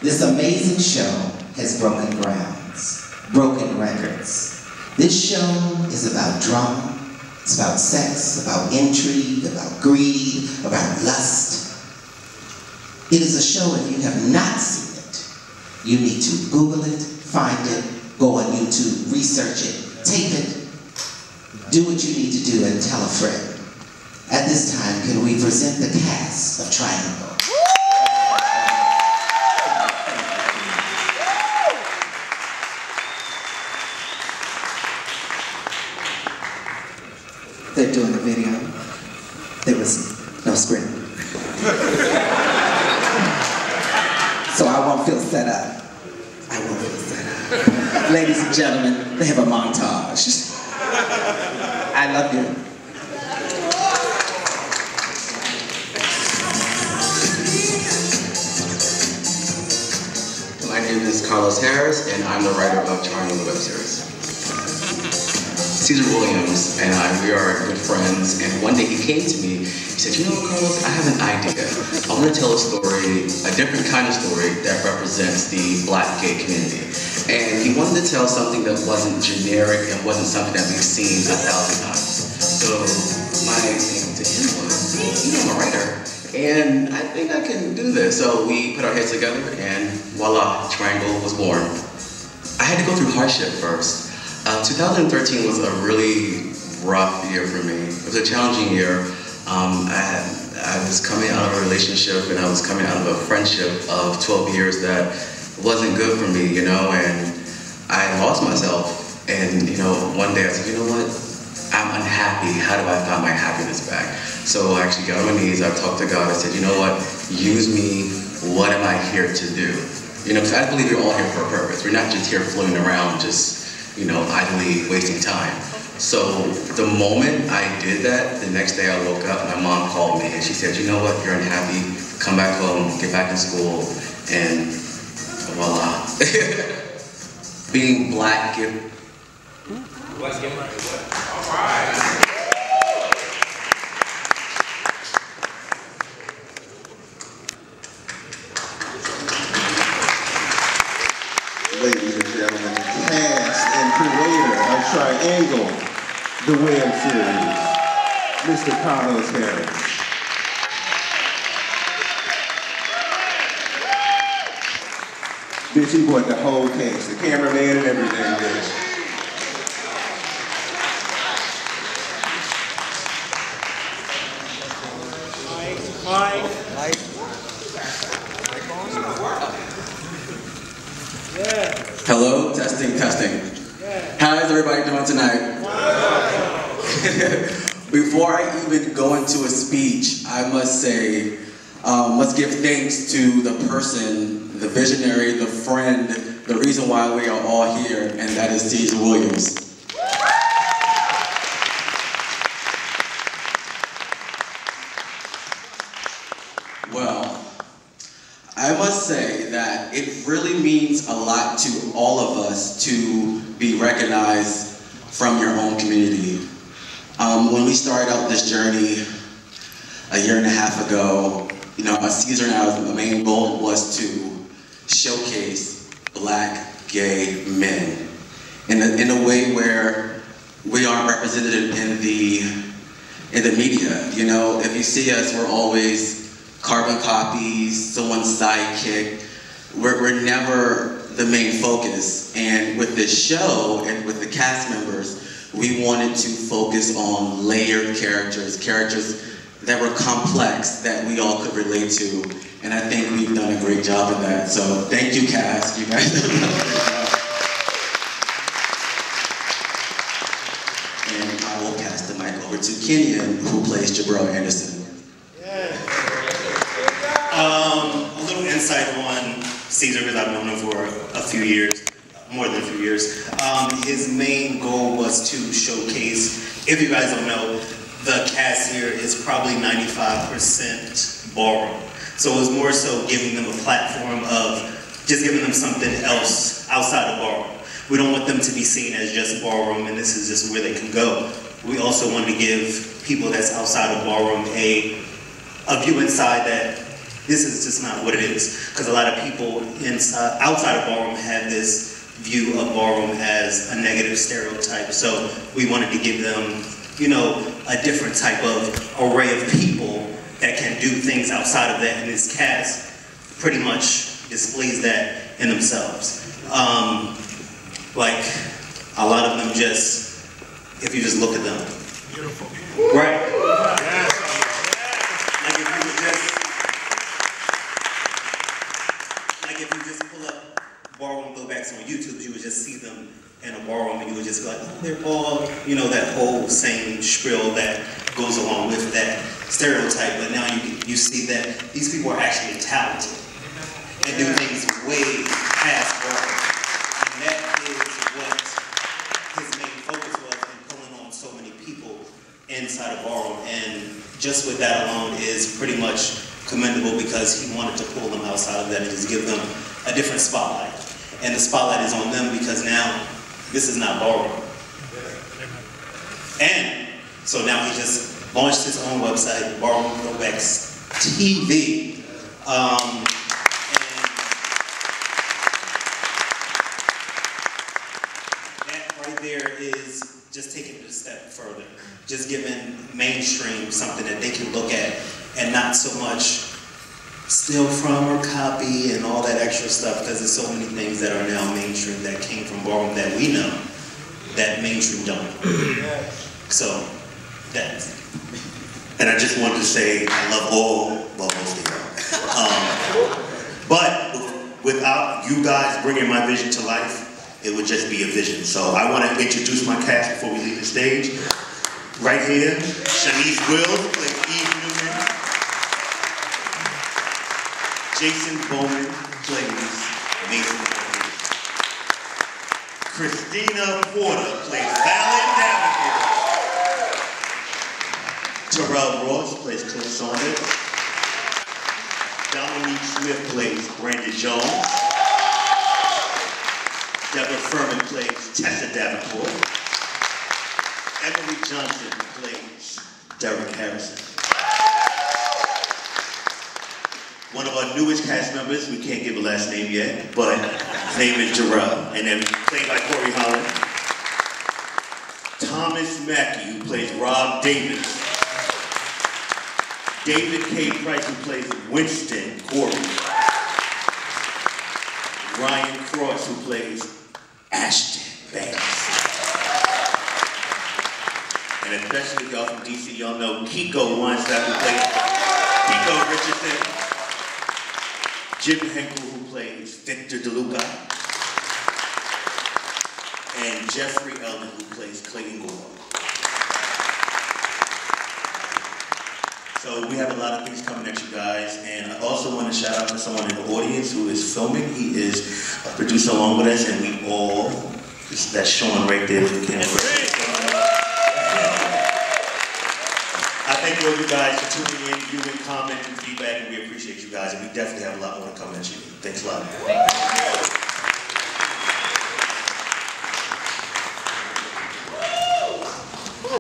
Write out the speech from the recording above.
This amazing show has broken grounds, broken records. This show is about drama, it's about sex, about intrigue, about greed, about lust. It is a show, if you have not seen it, you need to Google it, find it, go on YouTube, research it, tape it, do what you need to do and tell a friend. At this time, can we present the cast of Triangle? They're doing the video. There was no script. So I won't feel set up. I won't feel set up. Ladies and gentlemen, they have a montage. I love you. My name is Carlos Harris, and I'm the writer of Triangle, the web series. Caesar Williams and we are good friends, and one day he came to me, he said, you know what, Carlos, I have an idea. I want to tell a story, a different kind of story that represents the Black gay community. And he wanted to tell something that wasn't generic and wasn't something that we've seen 1,000 times. So my thing to him was, you know, I'm a writer, and I think I can do this. So we put our heads together, and voila, Triangle was born. I had to go through hardship first. 2013 was a really rough year for me. It was a challenging year. I was coming out of a relationship, and I was coming out of a friendship of 12 years that wasn't good for me, you know, and I lost myself. And, you know, one day I said, you know what, I'm unhappy. How do I find my happiness back? So I actually got on my knees, I talked to God, I said, you know what, use me, what am I here to do? You know, because I believe we're all here for a purpose. We're not just here floating around, just, you know, idly wasting time. So the moment I did that, the next day I woke up, my mom called me and she said, you know what, you're unhappy, come back home, get back in school, and voila. Being Black, Let's get right. All right. Ladies and gentlemen, cast and creator of Triangle, the web series, Mr. Carlos Harris. Bitch, he brought the whole case, the cameraman and everything, bitch. Hello, testing, testing. How is everybody doing tonight? Before I even go into a speech, I must say, let's give thanks to the person, the visionary, the friend, the reason why we are all here, and that is Caesar Williams. Well, I must say that it really means a lot to all of us to be recognized from your own community. When we started out this journey a year and a half ago, you know, Caesar and I's main goal was to showcase Black gay men in a way where we aren't represented in the media. You know, if you see us, we're always carbon copies, someone's sidekick. We're never the main focus. And with this show and with the cast members, we wanted to focus on layered characters that were complex, that we all could relate to. And I think we've done a great job of that. So thank you, cast. You guys have done a great job. And I will pass the mic over to Kenyon, who plays Jabril Anderson. A little insight on Caesar, because I've known him for a few years, more than a few years. His main goal was to showcase, if you guys don't know, the cast here is probably 95% ballroom. So it was more so giving them a platform of just giving them something else outside of ballroom. We don't want them to be seen as just ballroom and this is just where they can go. We also want to give people that's outside of ballroom a view inside that this is just not what it is. Because a lot of people outside of ballroom have this view of ballroom as a negative stereotype. So we wanted to give them, you know, a different type of array of people that can do things outside of that. And this cast pretty much displays that in themselves. Like, a lot of them just, if you just look at them. Beautiful. Right. Yes. Like if you just pull up ballroom throwbacks on YouTube, you would just see them in a ballroom and you would just be like, oh, they're all, you know, that whole same spiel that goes along with that stereotype. But now you see that these people are actually talented and do things way past ballroom. And that is what his main focus was in pulling on so many people inside of ballroom. And just with that alone is pretty much commendable, because he wanted to pull them outside of that and just give them a different spotlight. And the spotlight is on them because now this is not ballroom. And so now he just launched his own website, Ballroom Throwbacks TV. And that right there is just taking it a step further. Just giving mainstream something that they can look at and not so much steal from or copy and all that extra stuff, because there's so many things that are now mainstream that came from ballroom that we know that mainstream don't. So that's. And I just wanted to say I love well, most of y'all. But without you guys bringing my vision to life, it would just be a vision. So I want to introduce my cast before we leave the stage. Right here, Shanice Wills plays Eve Newman. Jason Bowman plays Mason Bowman. Christina Porter plays Valen Davenport. Terrell Ross plays Cliff Saunders. Dominique Smith plays Brandon Jones. Deborah Furman plays Tessa Davenport. Emily Johnson plays Derek Harrison. One of our newest cast members, we can't give a last name yet, but his name is Jarrell, and then played by Corey Holland. Thomas Mackey, who plays Rob Davis. David K. Price, who plays Winston Corey. Ryan Cross, who plays Ashton Banks. And especially if y'all from DC, y'all know Kiko Weinstein, who plays Kiko Richardson. Jim Henkel, who plays Victor DeLuca. And Jeffrey Ellman, who plays Clayton Gore. So we have a lot of things coming at you guys, and I also want to shout out to someone in the audience who is filming. He is a producer along with us, and we all, that's Sean right there with the camera. I thank all you guys for tuning in, viewing, commenting, feedback, and we appreciate you guys, and we definitely have a lot more to come at you. Thanks a lot.